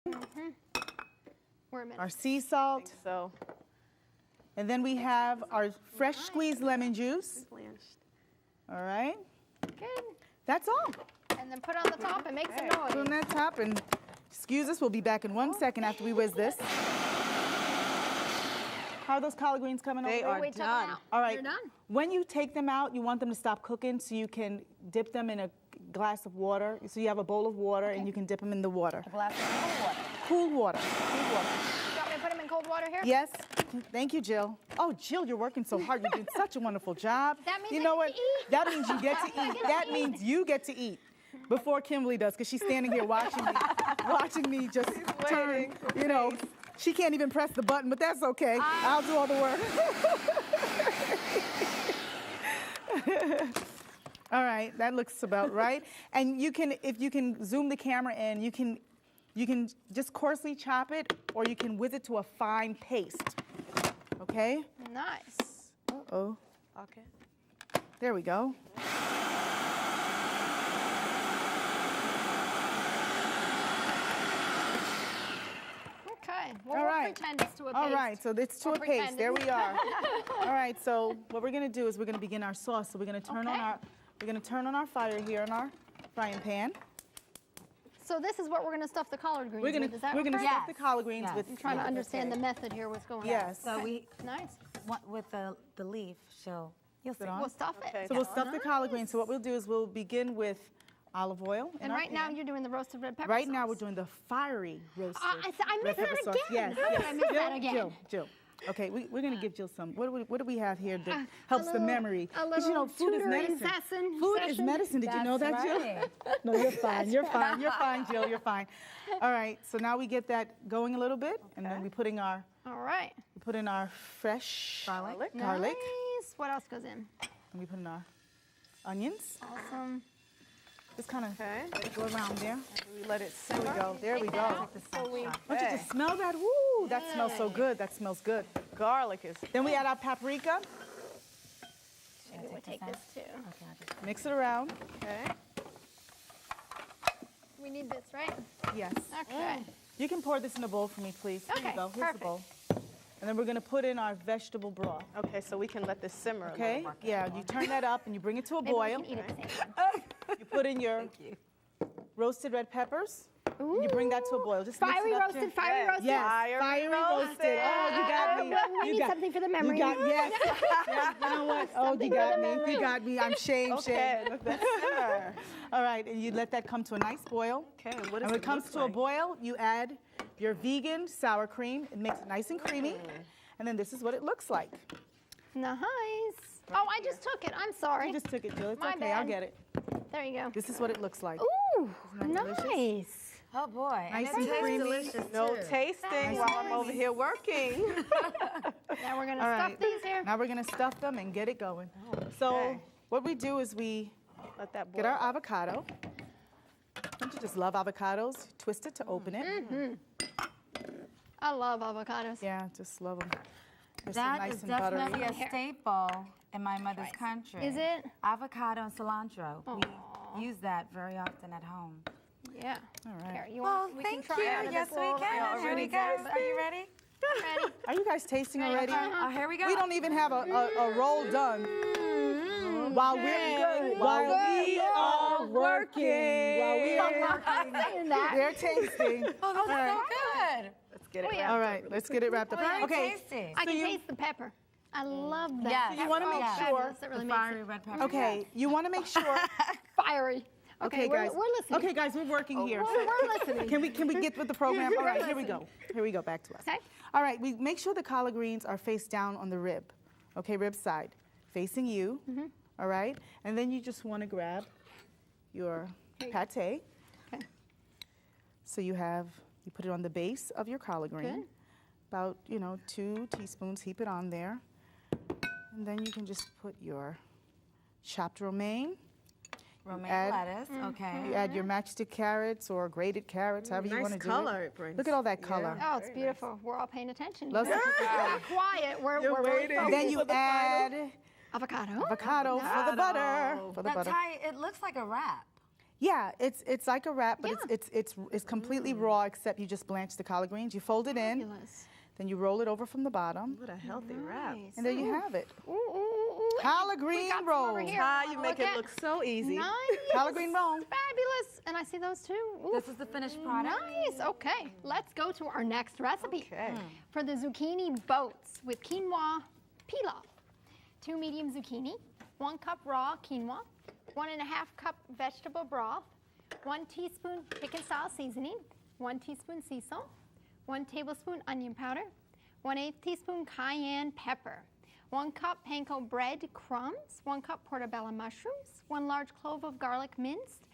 We're a minute. Our sea salt, So and then we have our fresh squeezed lemon juice. blanched. All right, Good. that's all. And then put on the top and make some Put on noise. that top and excuse us, we'll be back in 1 second after we whiz this. How are those collard greens coming They over? are We took them done. out. All right. You're done. When you take them out, you want them to stop cooking so you can dip them in a glass of water. So you have a bowl of water and you can dip them in the water. A glass of cold water. Cool water. Cool water. You want me to put them in cold water here? Yes. Thank you, Jill. Oh, Jill, you're working so hard. You're doing such a wonderful job. That means you I know get what? to eat. That means you get to eat. That means you get to eat before Kimberly does, because she's standing here watching me just turn. You know, she can't even press the button, but that's okay. I'll do all the work. All right, that looks about right. And you can, if you can zoom the camera in, you can just coarsely chop it, or you can whiz it to a fine paste. Okay? Nice. Oh, Okay. there we go. Okay. Well, All we'll right. pretend it's to a paste. All right, so it's to We'll a paste. pretend There it. we are. All right, so what we're gonna do is we're gonna begin our sauce. So we're gonna turn Okay. on our fire here in our frying pan. So this is what we're going to stuff the collard greens We're gonna with. Is that we're gonna correct? stuff the collard greens Yes. with. I'm trying to understand the method here, what's going on. Yes. So we, Nice. with the leaf, you'll see. We'll stuff it. Okay. So we'll stuff the collard greens. So what we'll do is we'll begin with olive oil. in And our right now pan. you're doing the roasted red pepper Right now sauce. we're doing the fiery roasted. I red missed pepper that sauce. again. Yes, How did yes. I miss that again? Jill. Okay, we're gonna give Jill some. What do we have here that helps the little- memory? a 'Cause you know, little food is tutoring medicine. session. Food is medicine. Did you know that, Jill? Right. No, you're fine. You're fine. You're fine, Jill. You're fine. All right. So now we get that going a little bit, and then we put in our fresh Garlic. garlic, Nice. What else goes in? and we put in our onions. Awesome. Just kind of Okay. go around there. We let it There we simmer. go. There we Take go. that out. So we, Don't you just smell that? Woo! That smells so good. That smells good. Garlic is. Then we add our paprika. Maybe we'll take this too. Mix it around. Okay. We need this, right? Yes. Okay. You can pour this in a bowl for me, please. Here Okay, you go. Here's perfect. the bowl. And then we're going to put in our vegetable broth. Okay, so we can let this simmer a Okay? little. Yeah, you turn that up and you bring it to a Maybe we boil. can eat at the same time. You put in your roasted red peppers. And you bring that to a boil. Just mix Fiery it up. roasted, fiery roasted. Yes, Fiery fiery roasted. Oh, you got me. We You need got- something for the memory. You got, yes. Yeah, you know what? Oh, you got me. You got me. I'm shame. Okay, let that simmer. All right, and you let that come to a nice boil. Okay, what And does when it comes look to a like? boil, you add your vegan sour cream. It makes it nice and creamy. And then this is what it looks like. Nice. Oh, I just took it. I'm sorry. You just took it, Jill. It's My okay. I'll bad. get it. There you go. This is what it looks like. Ooh, Isn't that delicious? nice. oh boy. Nice it and tastes creamy. delicious No too. tasting while I'm over here working. Now we're gonna All stuff right. these here. Now we're going to stuff them and get it going. So okay. what we do is we Let that boil. get our avocado. Don't you just love avocados? Twist it to open it. I love avocados. Yeah, just love them. They're That so nice is and buttery. definitely a staple in my mother's country. Is it? Avocado and cilantro. We use that very often at home. Yeah. All right. Here, you Well, want? We thank can try you. out of Yes, this we little- can. Here we go. Are you ready? Ready? Are you guys tasting already? Oh, here we go. We don't even have a roll done. While we are working. While we are working. Saying that. They're tasting. Oh, that's so good. Let's get it. Oh, yeah. All right, let's get it wrapped up. Very Okay. tasty. I can you- taste the pepper. I love that. Yes. You wanna make That's sure fabulous. That really The makes fiery it red pepper. Okay, you want to make sure. fiery. Okay, we're, guys. we're listening. Okay, guys, we're working here. We're listening. Can we get with the program? All right, here we go. Here we go. Back to us. Okay. All right, we make sure the collard greens are face down on the rib. Okay, rib side, facing you. All right, and then you just want to grab your pate. Okay. So you put it on the base of your collard green. Good. About 2 teaspoons. Heap it on there, and then you can just put your chopped romaine. Romaine add- lettuce. Okay. You add your matchstick carrots or grated carrots, however you nice want to do color it. it brings. Look at all that color. Oh, it's beautiful. We're all paying attention. Love We're some- not quiet. We're really waiting. focused. Then you add Avocado. avocado for the butter. For the Now, butter. Ty, it looks like a wrap. Yeah, it's like a wrap, but Yeah. it's completely raw except you just blanch the collard greens. You fold it in, Fabulous. then you roll it over from the bottom, What a healthy wrap. Nice. and there you have it. Ooh, ooh, ooh, ooh. Collard We green got some over roll. here. Ah, you make it at. look so easy. Nice. Collard green roll. Fabulous. And I see those too. Ooh. This is the finished product. Nice. Okay, let's go to our next recipe. Okay. For the zucchini boats with quinoa pilaf. 2 medium zucchini, 1 cup raw quinoa, 1.5 cup vegetable broth, 1 teaspoon chicken style seasoning, 1 teaspoon sea salt, 1 tablespoon onion powder, 1/8 teaspoon cayenne pepper, 1 cup panko bread crumbs, 1 cup portobello mushrooms, 1 large clove of garlic minced,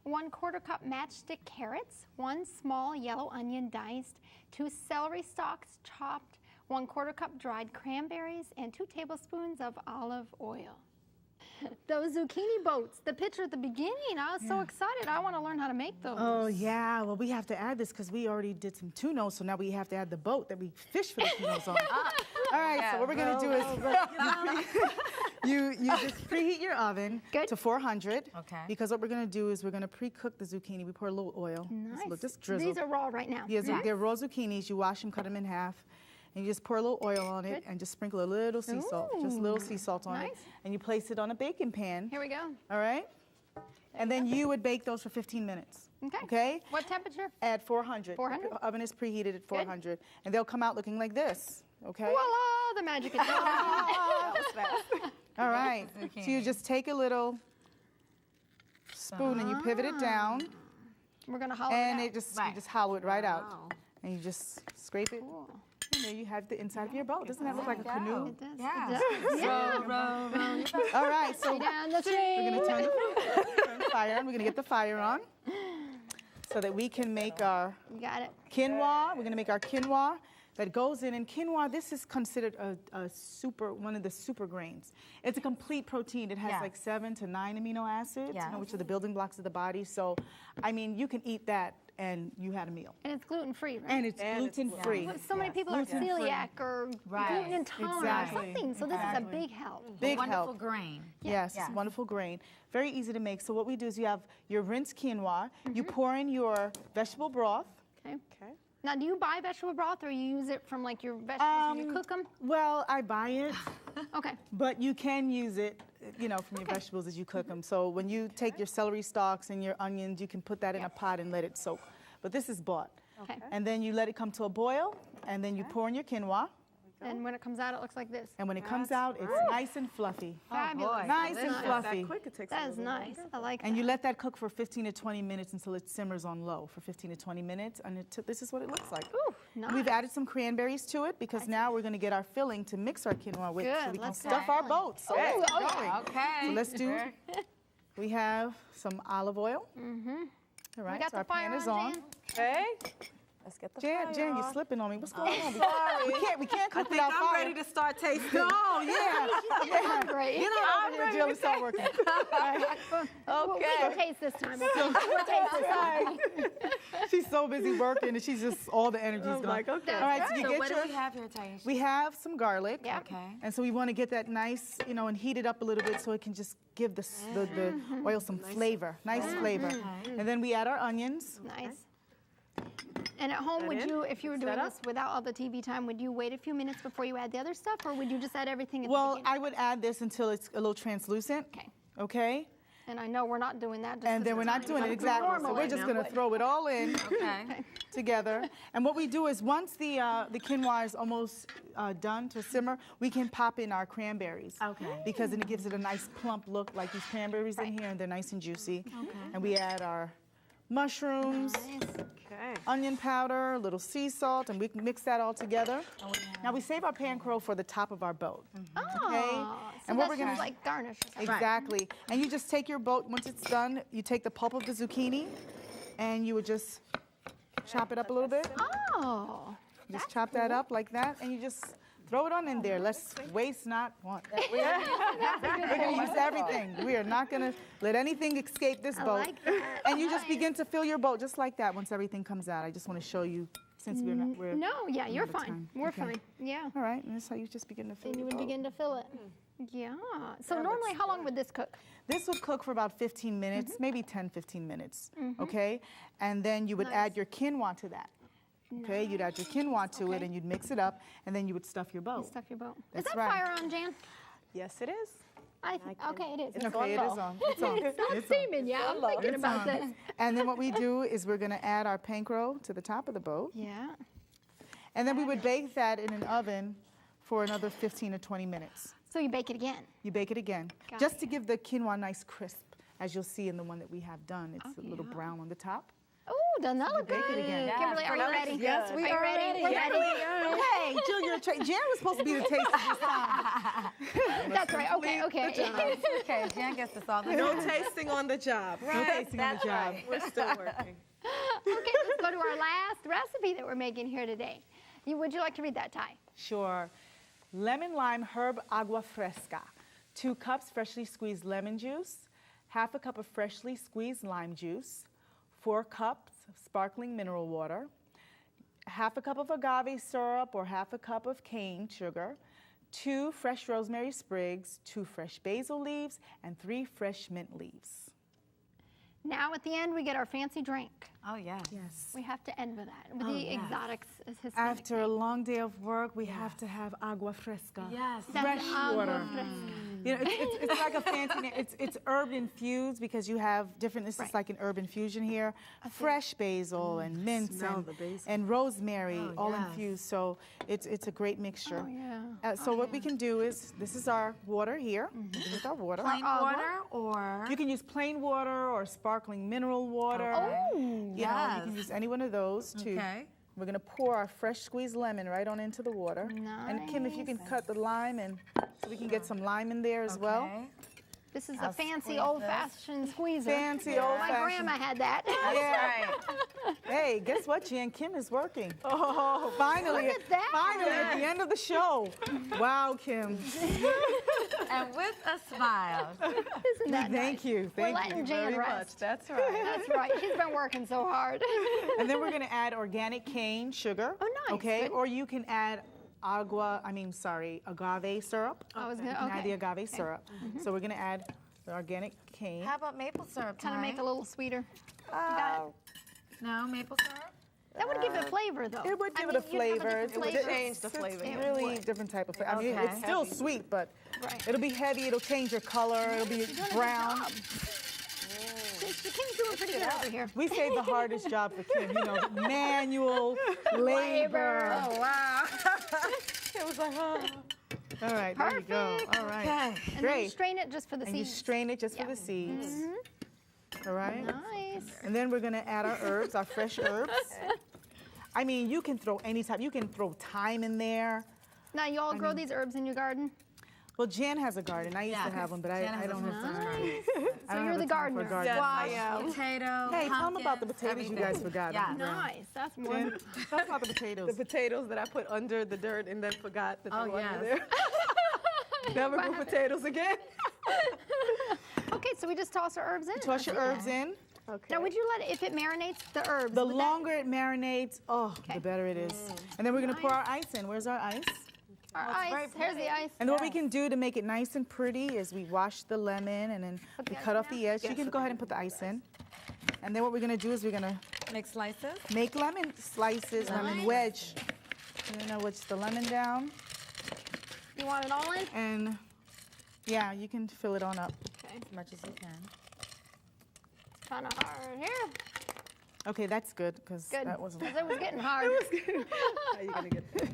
1/4 cup matchstick carrots, 1 small yellow onion diced, 2 celery stalks chopped, 1/4 cup dried cranberries, and 2 tablespoons of olive oil. Those zucchini boats, the picture at the beginning, I was so excited. I want to learn how to make those. Oh yeah, well we have to add this because we already did some tunos, so now we have to add the boat that we fish for the tunos on. All right, so what we're gonna do is you just preheat your oven Good. to 400. Okay. Because what we're gonna do is we're gonna pre-cook the zucchini. We pour a little oil. Nice. Just drizzle. These are raw right now. Yes, they're raw zucchinis. You wash them, cut them in half, and you just pour a little oil on it and just sprinkle a little sea salt, just a little sea salt on it, Nice. and you place it on a baking pan. Here we go. All right, and then you would bake those for 15 minutes. Okay. Okay. What temperature? At 400. 400? The oven is preheated at 400, and they'll come out looking like this. Okay. Voila, the magic is done. All right. So you just take a little spoon and you pivot it down, We're going to hollow and it out. you just hollow it right out, and you just scrape it. And there you have the inside of your boat. Doesn't that look like a canoe? It does. Yeah. It does. Yeah. Row, row, row. All right. So Down the we're stream. gonna turn the fire on. We're gonna get the fire on so that we can make our You got it. quinoa. We're gonna make our quinoa that goes in. And quinoa, this is considered one of the super grains. It's a complete protein. It has Yes. like 7 to 9 amino acids, Yes. which are the building blocks of the body. So, I mean, you can eat that and you had a meal. And it's gluten-free, right? And it's gluten free. Well, so many people are celiac or Right. gluten intolerant Exactly. or something. So this is a big help. Big Wonderful help. grain. Yes, Yes. it's a wonderful grain. Very easy to make. So what we do is you have your rinsed quinoa. You pour in your vegetable broth. Okay. Okay. Now, do you buy vegetable broth or you use it from like your vegetables when you cook them? Well, I buy it, Okay. but you can use it, from your vegetables as you cook them. So when you take your celery stalks and your onions, you can put that in a pot and let it soak. But this is bought. Okay. And then you let it come to a boil, and then you pour in your quinoa. And when it comes out, it looks like this. And when it comes out, it's nice and fluffy. Fabulous. boy. Nice and Nice. fluffy. That quick, it takes a That is little bit nice. longer. I like And that. you let that cook for 15 to 20 minutes until it simmers on low for 15 to 20 minutes. And this is what it looks like. Ooh, nice. We've added some cranberries to it because now we're going to get our filling to mix our quinoa with so Good, we can let's stuff do our it. boats. So Ooh, let's get oh, yeah. going. Okay. So let's do, we have some olive oil. All right, We got so the our fire pan is on, on. Jan. Okay. Let's get the Jan, fire you're on. slipping on me. What's going on? Sorry. We can't I cook think without I'm fire. ready to start tasting. Oh, yeah. Hungry. I'm ready. Jill, start working. We'll taste this time. Okay? We'll taste this time. She's so busy working, and she's just, all the energy's gone. like, okay. All right, so you So get what your, do we have here, Taisha? we have some garlic. Yeah. Okay. And so we want to get that nice, and heat it up a little bit so it can just give the oil some flavor, nice flavor. And then we add our onions. Nice. And at home, would in? you, if you were doing Set this without all the TV time, would you wait a few minutes before you add the other stuff, or would you just add everything at the Well, beginning? I would add this until it's a little translucent. Okay. Okay? And I know we're not doing that. Just And 'cause then we're it's not doing it like exactly. So normal we're right just now. going to throw it all in Okay. together. And what we do is once the quinoa is almost done to simmer, we can pop in our cranberries. Okay. Because then it gives it a nice plump look, like these cranberries in here, and they're nice and juicy. And we add our mushrooms, Okay. onion powder, a little sea salt, and we can mix that all together. Now we save our panko for the top of our boat. Oh, And so what that's we're gonna- just like garnish or something. Exactly. And you just take your boat, once it's done, you take the pulp of the zucchini, and you would just chop it up a little bit. Oh. Just chop that up like that, and you just throw it on in there. Let's waste not want. We're going to use everything. We are not going to let anything escape this I boat. like that. And you just begin to fill your boat just like that once everything comes out. I just want to show you Since we're No, yeah, you're out of fine. time. We're Okay. fine. Yeah. All right, and this is how you just begin to fill Then you your would bowl. begin to fill it. Yeah. So normally, how long would this cook? This would cook for about 15 minutes, maybe 10, 15 minutes, okay? And then you would add your quinoa to that, okay? You'd add your quinoa to it, Okay. and you'd mix it up, and then you would stuff your bowl. Stuff your boat. Is That's that right. fire on, Jan? Yes, it is. Okay, it is. It's okay, it is on. It's on. It's not It's on. steaming, yeah. I'm thinking It's about on. this. And then what we do is we're gonna add our panko to the top of the boat, Yeah. and then we would bake that in an oven for another 15 or 20 minutes. So you bake it again. You bake it again, Got just it. to give the quinoa a nice crisp, as you'll see in the one that we have done. It's a little yeah. brown on the top. Oh, doesn't that look bake good? it again. Yes, Kimberly, are you that ready? looks Yes, we are ready. We're ready. Hey, Junior, Jan was supposed to be the taster this time. That's right. Okay, okay. Okay, Jan gets this all the No time. tasting on the job, No right? tasting on the job. We're still working. Okay, let's go to our last recipe that we're making here today. Would you like to read that, Ty? Sure. Lemon lime herb agua fresca. 2 cups freshly squeezed lemon juice. 1/2 cup of freshly squeezed lime juice. 4 cups of sparkling mineral water. 1/2 cup of agave syrup or 1/2 cup of cane sugar. 2 fresh rosemary sprigs. 2 fresh basil leaves and 3 fresh mint leaves. Now at the end, we get our fancy drink. Oh, yes. Yes. We have to end with that, with Oh, the yes. exotics. Hispanic After a drink. long day of work, we have to have agua fresca. Yes. That's fresh agua water. fresca. You know, it's like a fancy name. It's herb infused because you have different, this is like an herb infusion here. Fresh basil and mint Smell the basil. and rosemary, Oh, all yes. infused. So it's a great mixture. Oh, yeah. So what we can do is, this is our water here. This is our water. Plain agua? water or? You can use plain water or sparkling mineral water. Oh, You know, you can yes. use any one of those too. Okay. We're gonna pour our fresh squeezed lemon right on into the water. And Kim, if you can cut the lime and so we can get some lime in there as well. Okay. this is I'll a fancy squeeze old-fashioned squeezer. Fancy My old-fashioned. grandma had that. Yeah. Hey, guess what, Jan? Kim is working. Oh, finally! Look at that. Finally, at the end of the show. Wow, Kim. And with a smile. Isn't that Thank nice? you. We're Thank letting you. Jan Very rest. much. That's right. That's right. She's been working so hard. And then we're gonna add organic cane sugar. Oh, nice. Okay, Good. or you can add agave syrup. I was gonna, You can add the okay. agave syrup. So we're gonna add the organic cane. How about maple syrup? Kind of Ty? make it a little sweeter. Uh, No, maple syrup? That would give it flavor, though. It would I give mean, it a you'd have flavor. different would flavor. change the flavor. It Really would. different type of flavor. I mean, Okay. it's still sweet, but Right. it'll be heavy. It'll change your color. It'll be You're doing a good brown. job. Kim's doing pretty good over here. We saved the hardest job for Kim. You know, manual labor. Oh, wow. It was like, oh. All right, there you go. Perfect. All right. Okay. And then you Great. strain it just for the And you seeds. strain it just for Yeah. the seeds. All right. Nice. And then we're gonna add our herbs, our fresh herbs. I mean, you can throw any type. You can throw thyme in there. Now, you all grow these herbs in your garden? Well, Jan has a garden. I used to have one, but Jan I has don't a have time. Nice. I So don't you're have the time for a gardener. garden. Yes, Wow. I am. Potato. Hey, tell them about the pumpkins, potatoes you guys everything. forgot. Yeah. Nice. That's more. Jan, tell us about the The potatoes. potatoes that I put under the dirt and then forgot that Oh, they were yes. under there. Never grew potatoes again. Okay, so we just toss our herbs in. Toss your herbs in. Okay. Now, would you let it, if it marinates the herbs? The would that- longer it marinates, oh, Okay. the better it is. And then we're gonna pour our ice in. Where's our ice? Our very ice. Here's the ice. And what we can do to make it nice and pretty is we wash the lemon and then we cut off the edge. You can go ahead and put the ice in. And then what we're gonna do is we're gonna Make slices. make lemon slices, lemon Nice. wedge. And then wedge the lemon down. You want it all in? And yeah, you can fill it on up. Okay. As much as you can. Kind of hard here. Okay, that's good because Good. that wasn't. Because it was getting hard. How you gonna get that?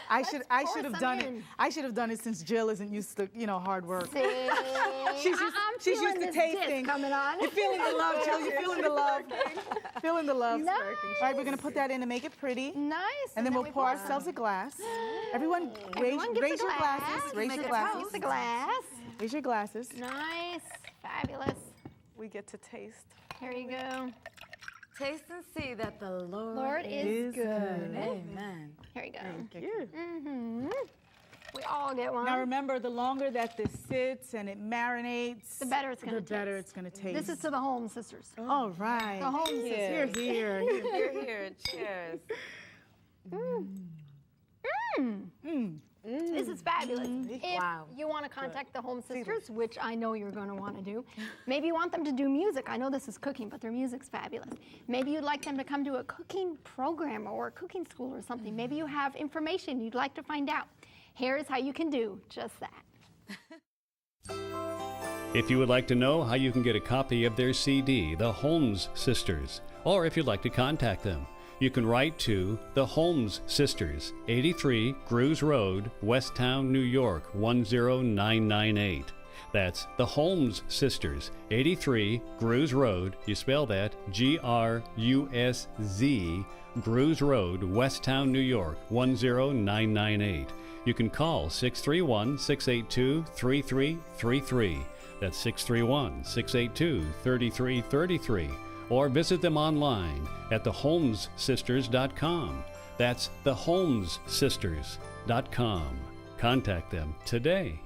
I should pour have some done in. it. I should have done it since Jill isn't used to hard work. See? She's used, I'm she's feeling used to this disc tasting. coming on. You're feeling the love, Jill. You're feeling the love. Feeling the love. Nice. All right, we're gonna put that in to make it pretty. Nice. And then we'll we pour some. ourselves a glass. Everyone, raise, Everyone gets raise a your glass. glasses. Raise Make your a glasses. toast. The glass. Raise your glasses. Nice. Fabulous. We get to taste. Here you go. Taste and see that the Lord, Lord is good. Amen. Here you go. Thank you. Mm-hmm. We all I'll get one. Now remember, the longer that this sits and it marinates, The better it's gonna the better taste. it's going to taste. This is to the Holmes sisters. All right. The Holmes Here, sisters. here. Here, here. Cheers. This is fabulous. If Wow. you want to contact the Holmes sisters, which I know you're going to want to do, maybe you want them to do music. I know this is cooking, but their music's fabulous. Maybe you'd like them to come to a cooking program or a cooking school or something. Maybe you have information you'd like to find out. Here's how you can do just that. If you would like to know how you can get a copy of their CD, The Holmes Sisters, or if you'd like to contact them, you can write to The Holmes Sisters, 83 Gruse Road, Westtown, New York, 10998. That's The Holmes Sisters, 83 Gruse Road. You spell that Gruz, Gruse Road, Westtown, New York, 10998. You can call 631-682-3333. That's 631-682-3333. Or visit them online at thehomessisters.com. That's thehomessisters.com. Contact them today.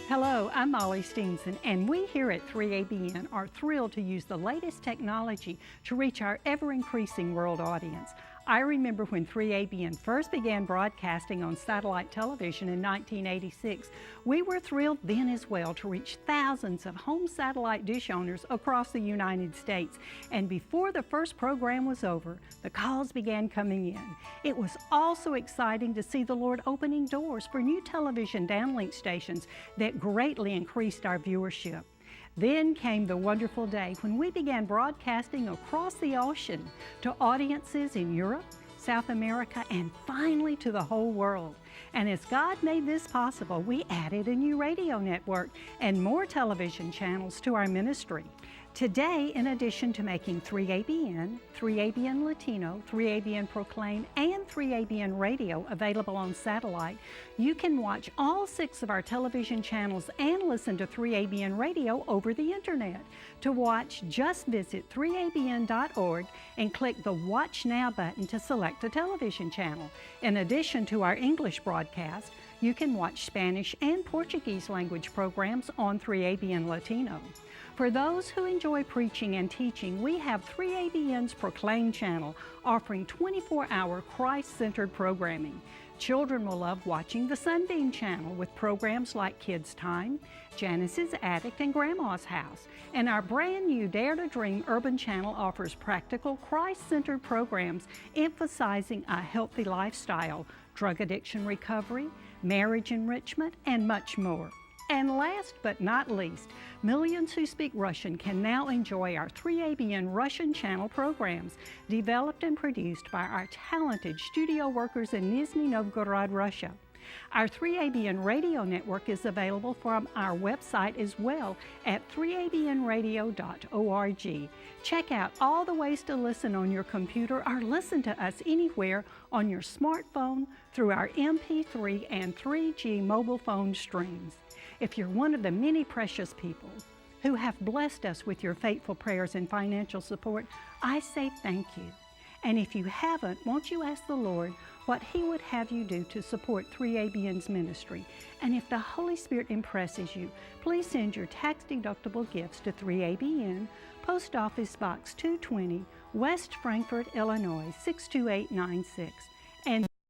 Hello, I'm Molly Steenson, and we here at 3ABN are thrilled to use the latest technology to reach our ever-increasing world audience. I remember when 3ABN first began broadcasting on satellite television in 1986. We were thrilled then as well to reach thousands of home satellite dish owners across the United States. And before the first program was over, the calls began coming in. It was also exciting to see the Lord opening doors for new television downlink stations that greatly increased our viewership. Then came the wonderful day when we began broadcasting across the ocean to audiences in Europe, South America, and finally to the whole world. And as God made this possible, we added a new radio network and more television channels to our ministry. Today, in addition to making 3ABN, 3ABN Latino, 3ABN Proclaim, and 3ABN Radio available on satellite, you can watch all 6 of our television channels and listen to 3ABN Radio over the internet. To watch, just visit 3abn.org and click the Watch Now button to select a television channel. In addition to our English broadcast, you can watch Spanish and Portuguese language programs on 3ABN Latino. For those who enjoy preaching and teaching, we have 3ABN's Proclaim channel offering 24-hour Christ-centered programming. Children will love watching the Sunbeam channel with programs like Kids Time, Janice's Attic, and Grandma's House. And our brand new Dare to Dream Urban channel offers practical Christ-centered programs emphasizing a healthy lifestyle, drug addiction recovery, marriage enrichment, and much more. And last but not least, millions who speak Russian can now enjoy our 3ABN Russian channel programs, developed and produced by our talented studio workers in Nizhny Novgorod, Russia. Our 3ABN radio network is available from our website as well at 3abnradio.org. Check out all the ways to listen on your computer or listen to us anywhere on your smartphone through our MP3 and 3G mobile phone streams. If you're one of the many precious people who have blessed us with your faithful prayers and financial support, I say thank you. And if you haven't, won't you ask the Lord what He would have you do to support 3ABN's ministry? And if the Holy Spirit impresses you, please send your tax-deductible gifts to 3ABN, Post Office Box 220, West Frankfort, Illinois, 62896.